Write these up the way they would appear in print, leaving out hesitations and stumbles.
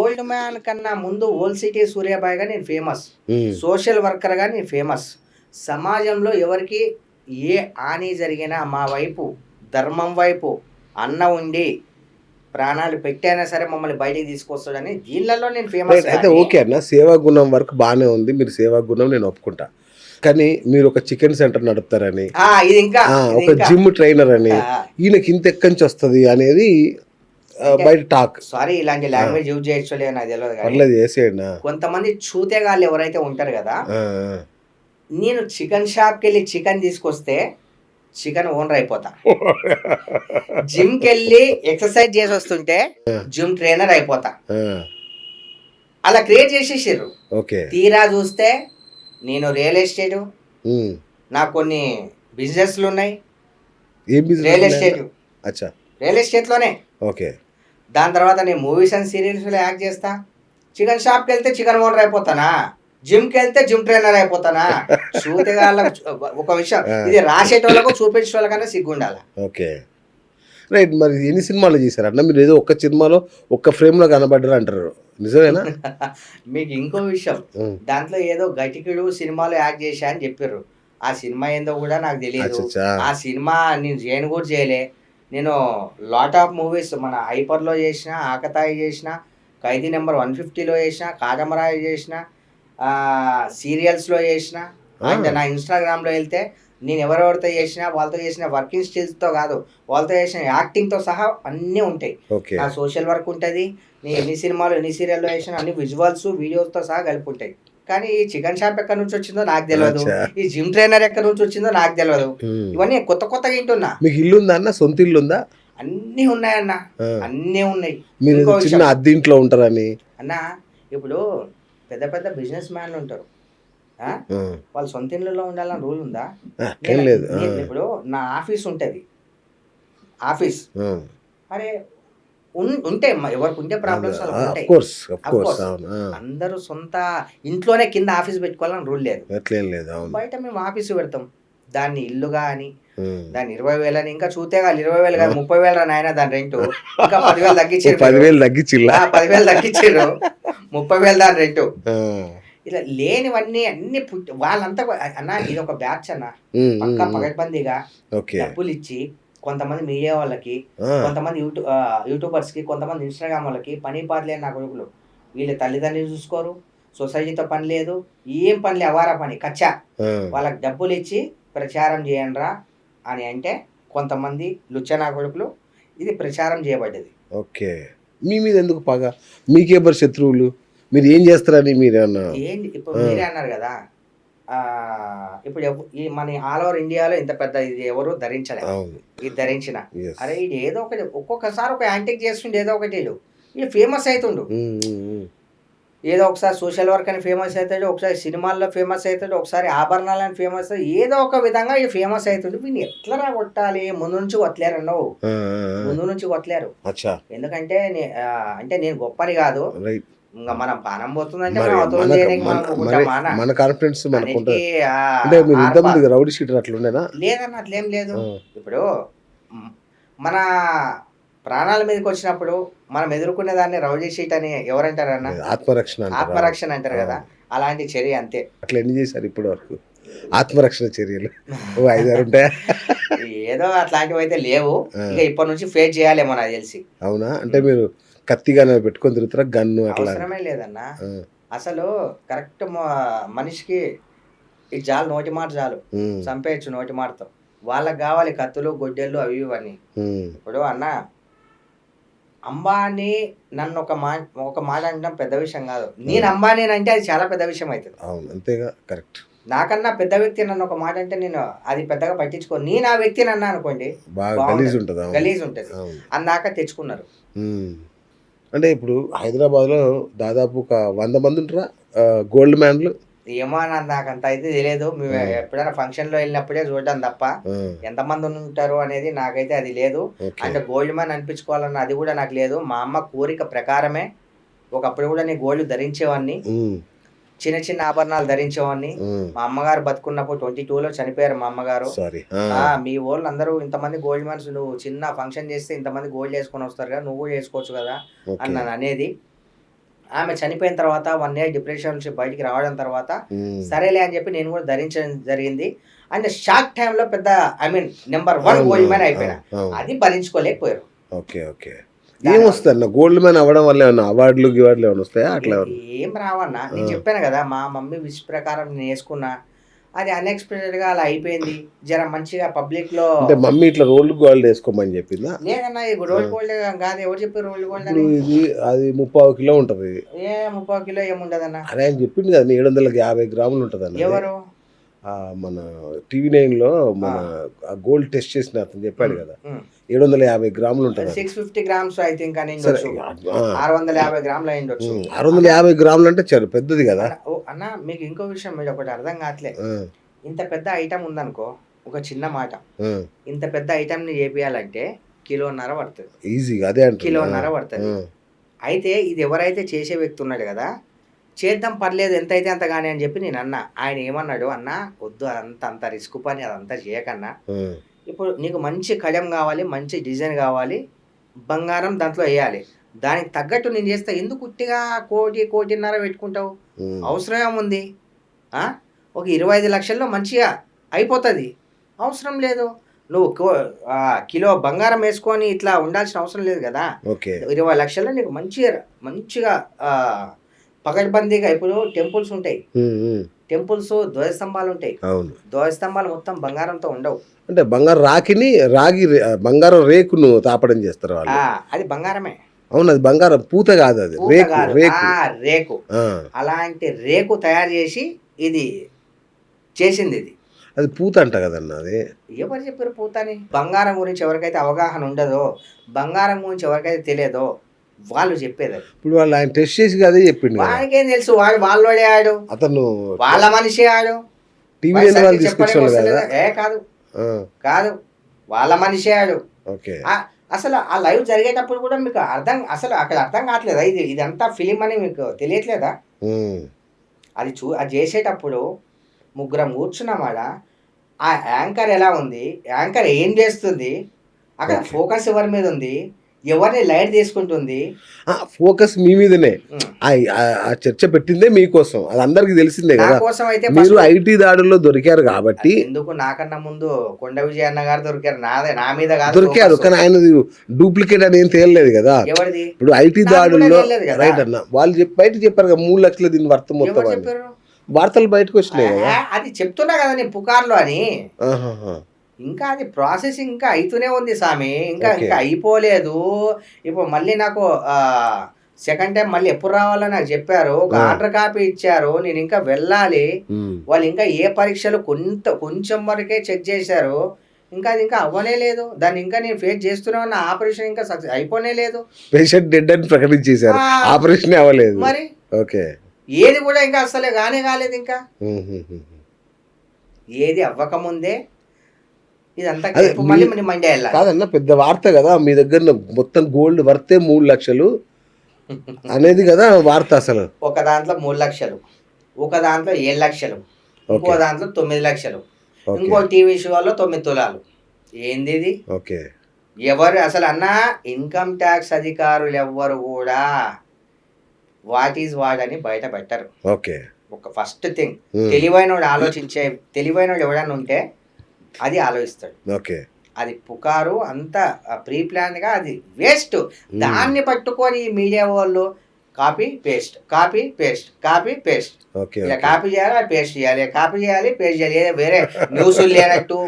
Gold man కన్నా ముందు old city సూర్యాబాయిగా నేను ఫేమస్. హ్మ్. సోషల్ వర్కర్‌గా నేను ఫేమస్. సమాజంలో ఎవరికి ఏ హాని జరిగినా మా వైపు, ధర్మం వైపు అన్న ఉండి, ప్రాణాలు పెట్టైనా సరే మమ్మల్ని బయటికి తీసుకొస్తాడని దీనిలలో నేను ఫేమస్ రైట్. అయితే గానీ ఓకే అన్న. సేవా గుణం వరకు బానే ఉంది. మీరు సేవా గుణం నేను ఒప్పుకుంటా. కానీ మీరు ఒక చికెన్ సెంటర్ నడుపుతారని, ఇదింకా ఒక జిమ్ ట్రైనర్ అని, ఆ! ఈయనకి ఇంత ఎక్కడి నుంచి వస్తది అనేది అంటే బయట టాక్. సారీ ఇలాంటి ఆ! లాంగ్వేజ్ యూజ్ చేయొచ్చో లేదో నాకు తెలవదు గానీ, పర్లేదు ఏసేయండి. కొంతమంది చూతేగాళ్ళు ఎవరైతే ఉంటారు గదా! ఆ! నేను చికెన్ షాప్‌కెళ్ళి చికెన్ తీసుకొస్తే చికెన్ ఓనర్ అయిపోతా. జిమ్‌కెళ్ళి ఎక్సర్సైజ్ చేసొస్తుంటే జిమ్ ట్రైనర్ అయిపోతా. ఆ! అలా క్రియేట్ చేసేసిర్రు. ఓకే. తీరా చూస్తే నేను రియల్ ఎస్టేటు, హ్మ్. నాకు కొన్ని బిజినెస్‌లున్నాయి. ఏం బిజినెస్ రియల్ ఉన్నాయన్న? ఎస్టేటు. అచ్చా! రియల్ ఎస్టేట్‌లోనే. ఓకే. దాని తర్వాత నేను మూవీస్ అండ్ సీరియల్స్‌లో యాక్ట్ చేస్తా. చికెన్ షాప్‌కెళ్తే చికెన్ ఓనర్ అయిపోతానా? జిమ్‌కెళ్తే జిమ్ ట్రైనర్ అయిపోతానా? చూతేగాళ్ళకు ఒక విషయం ఆ! ఇది రాసేటోళ్ళకు చూపించేటోళ్ళకన్నా సిగ్గుండాల. ఓకే. రైట్. మరి ఎన్ని సినిమాలు చేశారన్న? మీరేదో ఒక్క సినిమాలో ఒక్క ఫ్రేమ్‌లో కనపడ్డారంటారు. నిజమేనా? మీకు ఇంకో విషయం. హ్మ్. దాంట్లో ఏదో 'ఘటికుడు' సినిమాలో యాక్ట్ చేశా అని చెప్పిర్రు. ఆ సినిమా ఏందో గూడా నాకు తెలీదు. అచ్చచ్చా! ఆ సినిమా నేను చేయను గూడా చేయలే. నేను లాట్ ఆఫ్ మూవీస్ మన 'హైపర్‌లో' చేసిన, 'ఆకతాయి' చేసిన, 'ఖైదీ నంబర్ 150లో' చేసిన, 'కాటమరాయు' చేసిన, సీరియల్స్‌లో చేసిన. అండ్ ఆ! నా ఇన్‌స్టాగ్రామ్‌లో ఎళ్తే నేను ఎవరెవరితో చేసినా, వాళ్ళతో చేసిన వర్కింగ్ స్టిల్స్‌తో కాదు, వాళ్ళతో చేసిన యాక్టింగ్‌తో సహా అన్నీ ఉంటాయి. ఓకే. నా సోషల్ వర్క్ ఉంటది. నేను ఎన్ని సినిమాలు, ఎన్ని సీరియల్‌లో చేసినా అన్ని విజువల్స్, వీడియోస్‌తో సహా కలిపి ఉంటాయి. కానీ ఈ చికెన్ షాప్ ఎక్కడి నుంచి వచ్చిందో నాకు తెలవదు. అచ్చా! ఈ జిమ్ ట్రైనర్ ఎక్కడి నుంచి వచ్చిందో నాకు తెలవదు. హ్మ్. ఇవన్నీ కొత్త కొత్తగా వింటున్నా. మీకు ఇల్లుందా అన్న? సొంత ఇల్లుందా? అన్నీ ఉన్నాయన్న. ఆ! అన్నీ ఉన్నాయి. ఇంకో మీరేదో చిన్న విషయం అద్దెంట్లో ఉంటారని. అన్న, ఇప్పుడు పెద్ద పెద్ద బిజినెస్ మ్యాన్‌లు ఉంటారు. ఆ! ఆ! వాళ్ళు సొంత ఇళ్ళలో ఉండాలని రూల్ ఉందా? అట్లేం లేదు. ఆ! నేను ఇప్పుడు నా ఆఫీస్ ఉంటది. ఆఫీస్. ఆ! అరే! ఉంటాయి. ఎవరికుంటే అదే. ప్రాబ్లమ్స్ ఆఫ్ వాళ్ళకుంటాయి. కోర్స్. Of course. అఫ్‌కోర్స్. అవును. ఆ! అందరూ సొంత ఇంట్లోనే కింద ఆఫీస్ పెట్టుకోవాలని రూల్ లేదు. అట్లేం లేదు. అవును. బయట మేము ఆఫీస్ పెడతాం. దాన్ని ఇల్లుగా అని, హ్మ్. దాన్ని 20,000 అని ఇంకా చూతేగాళ్ళు 20,000 కాదు ఆ! 30,000 రా నాయనా దాని రెంటు. ఇంకా 10,000 ఓ తగ్గించిర్రు మీరు. 10,000 తగ్గిచ్చిల్లా? 10,000 తగ్గించిర్రు. 30,000 దాని రెంటు. ఆ! ఇలా లేనివన్నీ అన్నీ వాళ్ళంతా అన్న ఇదొక బ్యాచ్ అన్న. హ్మ్. హ్మ్. పక్కా హ్మ్. పకడ్బందీగా ఓకే. డబ్బులిచ్చి కొంతమంది మీడియా వాళ్ళకి, ఆ! కొంతమంది యూట్యూబర్స్‌కి, కొంతమంది ఇన్‌స్టాగ్రామ్ వాళ్ళకి పని పాట లేని నా కొడుకులు. వీళ్ళ తల్లిదండ్రులు చూసుకోరు. సొసైటీతో పని లేదు. ఏం పని లే అవారా పని కచ్చా. ఆ! వాళ్ళకి డబ్బులిచ్చి ప్రచారం చేయండ్రా అని అంటే కొంతమంది లుచ్చ నా కొడుకులు ఇది ప్రచారం చేయబడ్డది. ఓకే. మీ మీద ఎందుకు పగ? మీకెవరు శత్రువులు? మీరు ఏం చేస్తారని మీరేమన్నా? ఏంది ఇప్పుడు ఆ! మీరే అన్నారు గదా! ఇప్పుడు ఈ మన ఆల్ ఓవర్ ఇండియాలో ఇంత పెద్ద ఇది ఎవరు ధరించలే. అవును. ఇది ధరించిన. యెస్. అరే! ఈడు ఏదో ఒకటి ఒక్కొక్కసారి ఒక యాంటిక్ చేస్తుండు ఏదో ఒకటి ఈడు. ఈడు ఫేమస్ అయితుండు. హ్మ్. హ్మ్. హ్మ్. ఏదో ఒకసారి సోషల్ వర్క్ అని ఫేమస్ అయితాడు. ఒకసారి సినిమాల్లో ఫేమస్ అయితాడు. ఒకసారి ఆభరణాలని ఫేమస్ ఏదో ఒక విధంగా ఈడు ఫేమస్ అయితుండు. వీడిని ఎట్లరా కొట్టాలి? ముందు నుంచి కొట్టలేరన్నో. ఆ! ఆ! ఆ! ముందు నుంచి కొట్టలేరు. అచ్చా! ఎందుకంటే అంటే నేను గొప్పని గాదు. రైట్. ఇంగ మనం ప్రాణం పోతుందంటే మరి మనం అవతలోళ్ళని మనకు చేయనీకి మన మనం మరి ఊకుంటామానా? మన కాన్ఫిడెన్స్ అన్నిటికీ మనకుంటది. అంటే మీరు ఆర్ప ఇంతకుముందు రౌడీ షీటర్ అట్లుండేనా? లేదన్న అట్లేం లేదు. ఆ! ఇప్పుడు హ్మ్. మన ప్రాణాల మీదకొచ్చినప్పుడు మనం ఎదుర్కొనే దాన్ని రౌడీ షీట్ అని ఎవరంటారన్న? ఆత్మరక్షణ అంటారు. అవును. ఆత్మరక్షణ అంటారు గదా! అవును. అలాంటి చర్య అంతే. అట్లా ఎన్ని చేశారు ఇప్పటి వరకు? ఆత్మరక్షణ చర్యలు. ఓ 5, 6 ఉంటాయా? ఏదో అట్లాంటివైతే లేవు. ఆ! ఇక ఇప్పటి నుంచి ఫేస్ చేయాలేమో నాకు తెలిసి. అవునా? అంటే హ్మ్. మీరు కత్తి గాని పెట్టుకొని తిరుగుతారా? గన్ను అట్లాంటి? అవసరమే లేదన్న. ఆ! అసలు కరెక్ట్ మనిషికి ఇది చాలు నోటి మాట చాలు. హ్మ్. చంపేయొచ్చు నోటి మాటతో. వాళ్ళకి గావాలి కత్తులు, గొడ్డెళ్ళు అవి ఇవన్నీ. హ్మ్. ఇప్పుడు అన్న అంబానీ నన్ను ఒక మాట అనడం పెద్ద విషయం గాదు. నేను అవును. అంబానీనంటే అది చాలా పెద్ద విషయం అయితది. అవును. అంతేగా కరెక్ట్. నాకన్నా పెద్ద వ్యక్తి నన్ను ఒక మాట అంటే నేను అది పెద్దగా పట్టించుకోను. నేను ఆ వ్యక్తిని అన్నా అనుకోండి బాగా బావుండదు. గలీజుంటది. అవును. గలీజుంటది. అవును. అందాక తెచ్చుకున్నారు. హ్మ్. అంటే ఇప్పుడు హైదరాబాద్‌లో దాదాపు ఒక 100 మంది ఉంటారా? గోల్డ్ మ్యాన్‌లు? ఏమో అన్న నాకంత అయితే తెలీదు. మేము ఆ! ఎప్పుడైనా ఫంక్షన్‌లో ఎళ్ళినప్పుడే చూడడం తప్ప, ఆ! ఎంతమంది ఉంటారు అనేది నాకైతే అది లేదు. ఓకే. అంటే గోల్డ్ మ్యాన్ అనిపించుకోవాలన్న అది గూడా నాకు లేదు. మా అమ్మ కోరిక ప్రకారమే ఒకప్పుడు గూడా నేను గోల్డ్ ధరించేవాడిని. హ్మ్. చిన్న చిన్న ఆభరణాలు ధరించేవాడిని. హ్మ్. మా అమ్మగారు బతుకున్నప్పుడు 22లో చనిపోయారు మా అమ్మగారు. సారీ. ఆ! మీ వోళ్ళందరూ ఇంతమంది గోల్డ్ మ్యాన్స్ నువ్వు చిన్న ఫంక్షన్ చేస్తే ఇంతమంది గోల్డ్ యేసుకొనొస్తారు గదా! నువ్వు గూడా యేసుకోవచ్చు గదా! అని ఓకే. నన్ననేది. ఆమె చనిపోయిన తర్వాత 1 ఇయర్ డిప్రెషన్ నుంచి బయటికి రావడం తర్వాత ఉమ్. సరేలే అని చెప్పి నేను కూడా ధరించడం జరిగింది. అండ్ షార్ట్ టైంలో పెద్ద ఐ మీన్ నెంబర్ 1 అవును, గోల్డ్ మ్యాన్ అవును, అయిపోయినా. అవును. అది భరించుకోలేకపోయారు. Okay okay. ఏమొస్తుంది అన్న గోల్డ్ మ్యాన్ అవ్వడం వల్ల ఏమన్నా అవార్డులు గివార్డులు ఏమైనా వస్తాయా అట్లా ఏమన్నా? ఏం రావన్నా, నేను ఆ. చెప్పాను కదా మా మమ్మీ విష్ ప్రకారం నేను వేసుకున్నా, అది అన్ఎక్స్పెక్టెడ్గా అలా అయిపోయింది. జర మంచిగా పబ్లిక్లో. అంటే మమ్మీ ఇట్లా రోల్డ్ గోల్డ్ వేసుకోమని చెప్పిందా? లేదన్నా ఈ రోల్డ్ గోల్డ్ కాదు, ఎవరు చెప్పారు రోల్డ్ గోల్డ్ ఇప్పుడు అని? ఇది అది 30 కిలో ఉంటుంది. ఏ 30 కిలో ఏముండదన్నా. అరే ఆయన చెప్పింది కదా 750 గ్రాములు ఉంటుంది అన్న. ఎవరు? మన టీవీ 9లో మన గోల్డ్ టెస్ట్ చేసిన అతను చెప్పాడు కదా 750 గ్రాములు ఉంటుంది. 650 గ్రామ్స్ ఐ థింక్ అని సరే, 650 గ్రాములు అయి ఉండొచ్చు. 650 గ్రాములు అంటే చాలా పెద్దది కదా అన్న. మీకు ఇంకో విషయం మీరు ఒకటి అర్థం కావట్లే. ఆ, ఇంత పెద్ద ఐటమ్ ఉందనుకో, ఒక చిన్న మాట, ఆ. ఇంత పెద్ద ఐటమ్ని చేపియాలంటే 1.5 కిలో పడుతుంది. ఈజీగా అదే అంటే 1.5 కిలో పడుతుంది. అయితే ఇది ఎవరైతే చేసే వ్యక్తి ఉన్నాడు కదా, చేద్దాం పర్లేదు ఎంత అయితే అంత కానీ అని చెప్పి నేను అన్నా. ఆయన ఏమన్నాడు, అన్న వద్దు అంత రిస్క్ పని అదంతా చేయకన్నా, ఇప్పుడు నీకు మంచి కళం కావాలి, మంచి డిజైన్ కావాలి, బంగారం దాంట్లో వేయాలి, దానికి తగ్గట్టు నేను చేస్తా. ఎందుకు ఉట్టిగా 1.5 పెట్టుకుంటావు? అవసరం ఏముంది? ఒక 25 లక్షల్లో మంచిగా అయిపోతుంది. అవసరం లేదు. నువ్వు కిలో బంగారం వేసుకొని ఇట్లా ఉండాల్సిన అవసరం లేదు కదా. ఓకే. 20 లక్షల్లో నీకు మంచిగా పకడ్బందీగా. ఇప్పుడు టెంపుల్స్ ఉంటాయి, టెంపుల్స్ ధ్వజస్తంభాలు ఉంటాయి. అవును. ధ్వజస్తంభాలు మొత్తం బంగారంతో ఉండవు. అంటే బంగారం బంగారం రేకును తాపడం చేస్తారు వాళ్ళు. అది బంగారమే. అవును, అది బంగారం పూత కాదు, అది పూత రేకు కాదు. రేకు. రేకు. ఆ, అలాంటి రేకు తయారు చేసి ఇది చేసింది. ఇది అది పూత అంట కదన్న. అది ఎవరు చెప్పారు పూతని? బంగారం గురించి ఎవరికైతే అవగాహన ఉండదో, బంగారం గురించి ఎవరికైతే తెలియదో వాళ్ళు చెప్పేది. ఇప్పుడు వాళ్ళు ఆయన టెస్ట్ చేసి అదే చెప్పిండు కదా. వాడికేం తెలుసు? వాళ్ళోడే ఆడు, అతను వాళ్ళ మనిషి ఆడు. టీవీ వాళ్ళు తీసుకొచ్చాడు కదా. కాదు ఆ, కాదు, వాళ్ళ మనిషి ఆడు. ఓకే. అసలు ఆ లైవ్ జరిగేటప్పుడు కూడా మీకు అసలు అక్కడ అర్థం కావట్లేదా? ఇదంతా ఫిలిం అని మీకు తెలియట్లేదా? అది చేసేటప్పుడు ముగ్గురం కూర్చున్నామాడ. ఆ యాంకర్ ఎలా ఉంది, యాంకర్ ఏం చేస్తుంది, అక్కడ ఫోకస్ ఎవరి మీద ఉంది, ఎవరిని లైట్ తీసుకుంటుంది, ఫోకస్ మీ మీదనే. ఆ చర్చ పెట్టిందే మీకోసం, అది అందరికి తెలిసిందే కదా. కోసం అయితే మీరు ఐటీ దాడుల్లో దొరికారు కాబట్టి. ఎందుకు నాకన్నా ముందు కొండ విజయ అన్న గారు దొరికారు, నా మీద కాదు దొరికారు, కానీ ఆయన డూప్లికేట్ అని ఏం తేలలేదు కదా. ఎవరిది? ఇప్పుడు ఐటీ దాడుల్లో రైట్ అన్న వాళ్ళు బయట చెప్పారు కదా 3 లక్షలు దీని వర్త మొత్తం అని. వార్తలు బయటకు వచ్చినాయి కదా. అది చెప్తున్నా కదా నేను పుకార్లో అని. ఇంకా అది ప్రాసెసింగ్ ఇంకా అవుతూనే ఉంది స్వామి, ఇంకా అయిపోలేదు. ఇప్పుడు మళ్ళీ నాకు సెకండ్ టైం మళ్ళీ ఎప్పుడు రావాలో నాకు చెప్పారు. ఒక ఆర్డర్ కాపీ ఇచ్చారు, నేను ఇంకా వెళ్ళాలి. వాళ్ళు ఇంకా ఏ పరీక్షలు కొంచెం వరకే చెక్ చేశారు. ఇంకా అది ఇంకా అవ్వనే లేదు. దాన్ని ఇంకా నేను ఫేస్ చేస్తూనే ఉన్న. ఆపరేషన్ ఇంకా సక్సెస్ అయిపోనే లేదు. పేషెంట్ డెడ్ అని ప్రకటించేశారు, ఆపరేషన్ అవ్వలేదు. మరి ఓకే, ఏది కూడా ఇంకా అసలే కాలేదు. ఇంకా ఏది అవ్వకముందే ఇదంతా మళ్ళీ మండే వెళ్ళాలి. కాదన్న, పెద్ద వార్త కదా మీ దగ్గర. మొత్తం గోల్డ్ వర్తే 3 లక్షలు అనేది కదా వార్త అసలు. ఒక దాంట్లో 3 లక్షలు, ఒక దాంట్లో 7 లక్షలు, ఇంకో దాంట్లో 9 లక్షలు, ఇంకో టీవీ షోలో 9 తులాలు. ఏంది ఇది? ఓకే. ఎవరు అసలు అన్న ఇన్కమ్ ట్యాక్స్ అధికారులు ఎవ్వరు కూడా వాట్ ఈజ్ వాట్ అని బయట పెట్టరు. ఓకే. ఒక ఫస్ట్ థింగ్ తెలివైనోడు ఎవడన్నా ఉంటే అది ఆలోచిస్తాడు. ఓకే. అది పుకారు అంతా ప్రీ ప్లాన్ గా, అది వేస్ట్. దాన్ని పట్టుకొని ఈ మీడియా వాళ్ళు కాపీ పేస్ట్ ఇలా కాపీ చేయాలి, పేస్ట్ చేయాలి, కాపీ చేయాలి, పేస్ట్ చేయాలి. వేరే న్యూస్ లేనట్టు,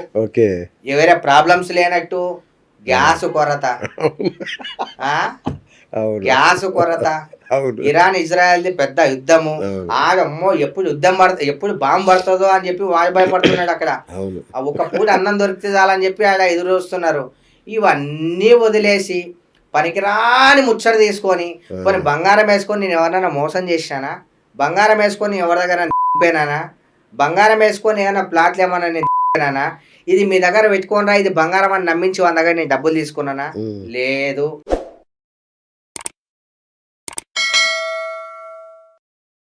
వేరే ప్రాబ్లమ్స్ లేనట్టు. గ్యాస్ కొరత, ఇరాన్ ఇజ్రాయెల్ పెద్ద యుద్ధము. ఆడమ్మో ఎప్పుడు బాంబు పడుతుందో అని చెప్పి వాడు భయపడుతున్నాడు అక్కడ. ఒక పూట అన్నం దొరికితే చాలని చెప్పి ఆడ ఎదురు వస్తున్నారు. ఇవన్నీ వదిలేసి పనికిరాని ముచ్చట తీసుకొని కొన్ని బంగారం వేసుకొని నేను ఎవరైనా మోసం చేసినానా? బంగారం వేసుకొని ఎవరి దగ్గర నింపేనానా? బంగారం వేసుకొని ఏమైనా ప్లాట్లు ఏమన్నా నేను ఇది మీ దగ్గర పెట్టుకోనరా, ఇది బంగారం అని నమ్మించి వాళ్ళ దగ్గర నేను డబ్బులు తీసుకున్నానా? లేదు.